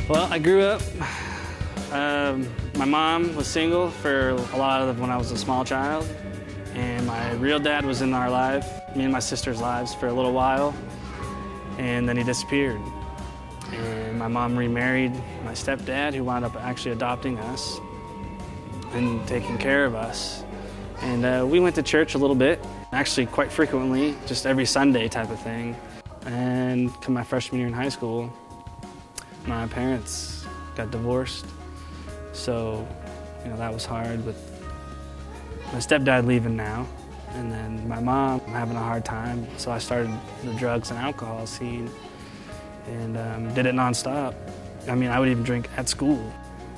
Well, I grew up, my mom was single for a lot of when I was a small child, and my real dad was in our life, me and my sister's lives, for a little while, and then he disappeared. And my mom remarried my stepdad, who wound up actually adopting us and taking care of us. And we went to church a little bit, actually quite frequently, just every Sunday type of thing. And come my freshman year in high school, my parents got divorced. So, that was hard with my stepdad leaving now. And then my mom having a hard time. So I started the drugs and alcohol scene and did it nonstop. I mean, I would even drink at school.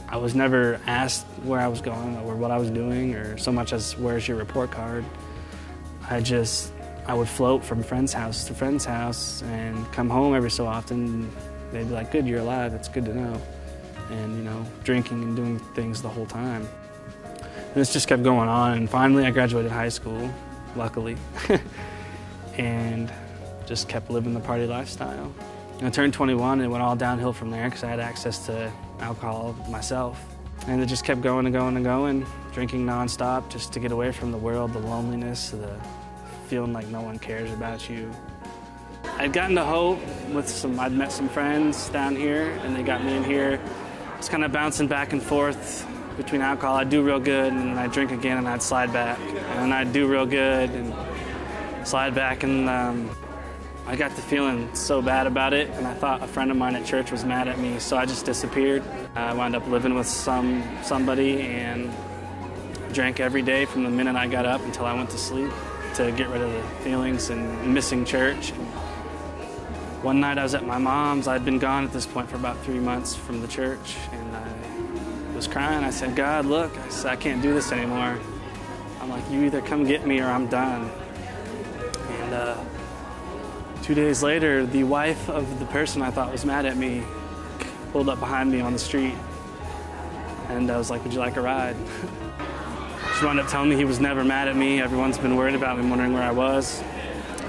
I was never asked where I was going or what I was doing or so much as where's your report card. I would float from friend's house to friend's house and come home every so often. They'd be like, good, you're alive, that's good to know. And, drinking and doing things the whole time. And this just kept going on, and finally I graduated high school, luckily, and just kept living the party lifestyle. And I turned 21 and it went all downhill from there because I had access to alcohol myself. And it just kept going and going and going, drinking nonstop just to get away from the world, the loneliness, the feeling like no one cares about you. I'd gotten to Hope I'd met some friends down here, and they got me in here. I was kind of bouncing back and forth between alcohol. I'd do real good, and then I'd drink again, and I'd slide back. And then I'd do real good, and slide back, and I got to feeling so bad about it, and I thought a friend of mine at church was mad at me, so I just disappeared. I wound up living with somebody, and drank every day from the minute I got up until I went to sleep to get rid of the feelings and missing church. One night I was at my mom's. I'd been gone at this point for about 3 months from the church, and I was crying. I said, God, look, I can't do this anymore. I'm like, you either come get me or I'm done. And 2 days later, the wife of the person I thought was mad at me pulled up behind me on the street, and I was like, would you like a ride? She wound up telling me he was never mad at me. Everyone's been worried about me, wondering where I was.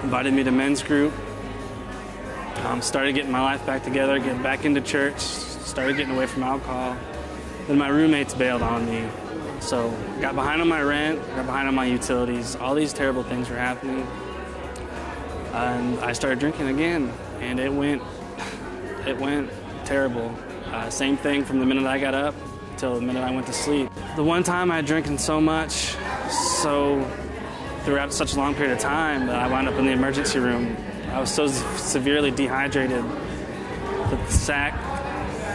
Invited me to men's group. Started getting my life back together, getting back into church, started getting away from alcohol. Then my roommates bailed on me. So got behind on my rent, got behind on my utilities. All these terrible things were happening. And I started drinking again, and it went terrible. Same thing from the minute I got up till the minute I went to sleep. The one time I had drinking so much, throughout such a long period of time, that I wound up in the emergency room. I was so severely dehydrated that the sac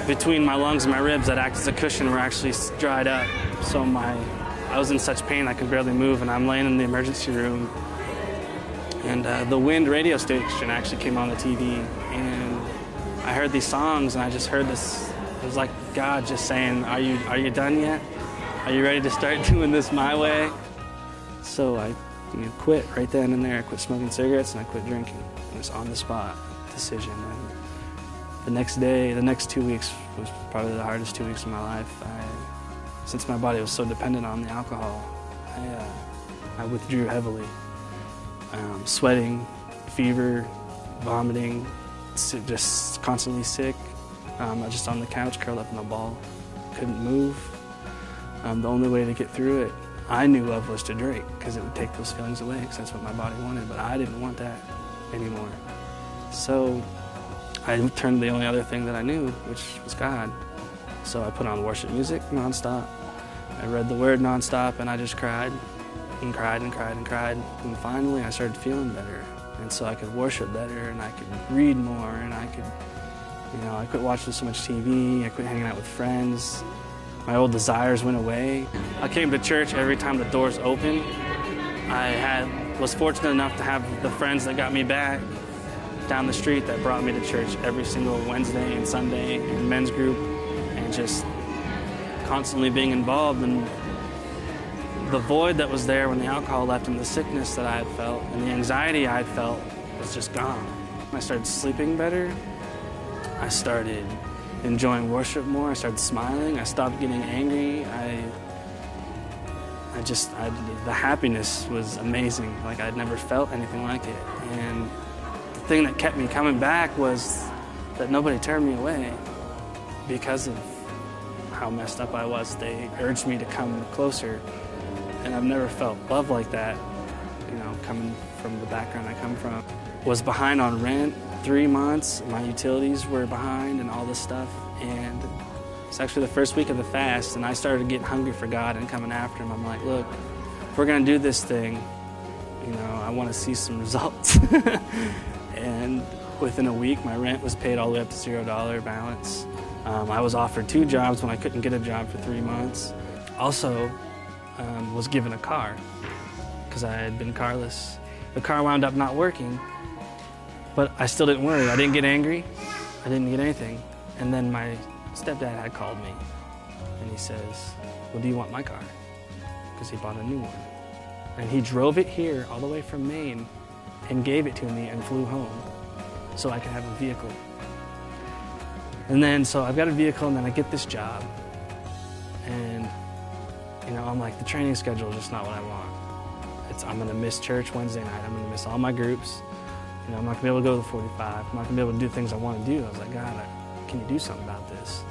between my lungs and my ribs that act as a cushion were actually dried up. So I was in such pain I could barely move, and I'm laying in the emergency room. And the Wind radio station actually came on the TV, and I heard these songs, and I just heard this. It was like God just saying, are you done yet? Are you ready to start doing this my way? So I quit right then and there. I quit smoking cigarettes and I quit drinking. It was on the spot decision. And the next 2 weeks was probably the hardest 2 weeks of my life. Since my body was so dependent on the alcohol, I withdrew heavily. Sweating, fever, vomiting, just constantly sick. Just on the couch, curled up in a ball. Couldn't move. The only way to get through it I knew of was to drink, because it would take those feelings away, because that's what my body wanted, but I didn't want that anymore. So I turned to the only other thing that I knew, which was God. So I put on worship music nonstop. I read the Word nonstop, and I just cried and cried and cried and cried. And finally I started feeling better, and so I could worship better, and I could read more, and I could, I quit watching so much TV, I quit hanging out with friends. My old desires went away. I came to church every time the doors opened. I was fortunate enough to have the friends that got me back down the street that brought me to church every single Wednesday and Sunday in men's group, and just constantly being involved. And the void that was there when the alcohol left, and the sickness that I had felt and the anxiety I had felt was just gone. I started sleeping better. I started enjoying worship more. I started smiling. I stopped getting angry. The happiness was amazing. Like, I'd never felt anything like it. And the thing that kept me coming back was that nobody turned me away. because of how messed up I was, they urged me to come closer. And I've never felt love like that, you know, coming from the background I come from. Was behind on rent 3 months, my utilities were behind and all this stuff. And it's actually the first week of the fast, and I started getting hungry for God and coming after him. I'm like, look, if we're gonna do this thing, you know, I wanna see some results. And within a week, my rent was paid all the way up to $0 balance. I was offered 2 jobs when I couldn't get a job for 3 months. Also, was given a car because I had been carless. The car wound up not working, but I still didn't worry. I didn't get angry. I didn't get anything. And then my stepdad had called me, and he says, well, do you want my car? Because he bought a new one. And he drove it here all the way from Maine and gave it to me and flew home so I could have a vehicle. And then, so I've got a vehicle, and then I get this job. And, you know, I'm like, the training schedule is just not what I want. I'm gonna miss church Wednesday night. I'm gonna miss all my groups. You know, I'm not gonna be able to go to the 45. I'm not gonna be able to do things I want to do. I was like, God, can you do something about this?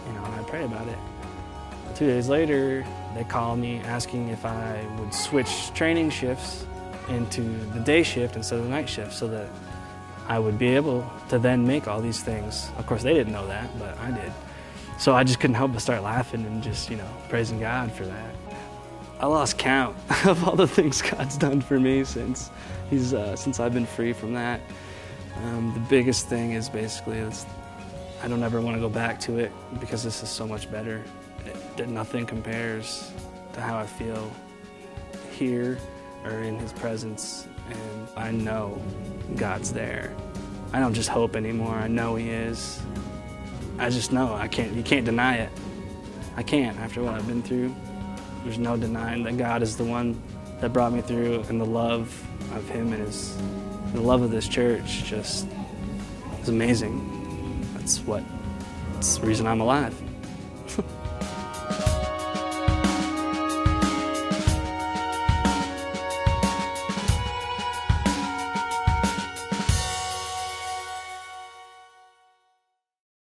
You know, and I prayed about it. 2 days later, they called me asking if I would switch training shifts into the day shift instead of the night shift so that I would be able to then make all these things. Of course, they didn't know that, but I did. So I just couldn't help but start laughing and just, you know, praising God for that. I lost count of all the things God's done for me since I've been free from that. The biggest thing is basically I don't ever want to go back to it because this is so much better. Nothing compares to how I feel here or in His presence, and I know God's there. I don't just hope anymore. I know He is. I just know. You can't deny it. I can't after what I've been through. There's no denying that God is the one that brought me through, and the love of Him and the love of this church just is amazing. That's the reason I'm alive.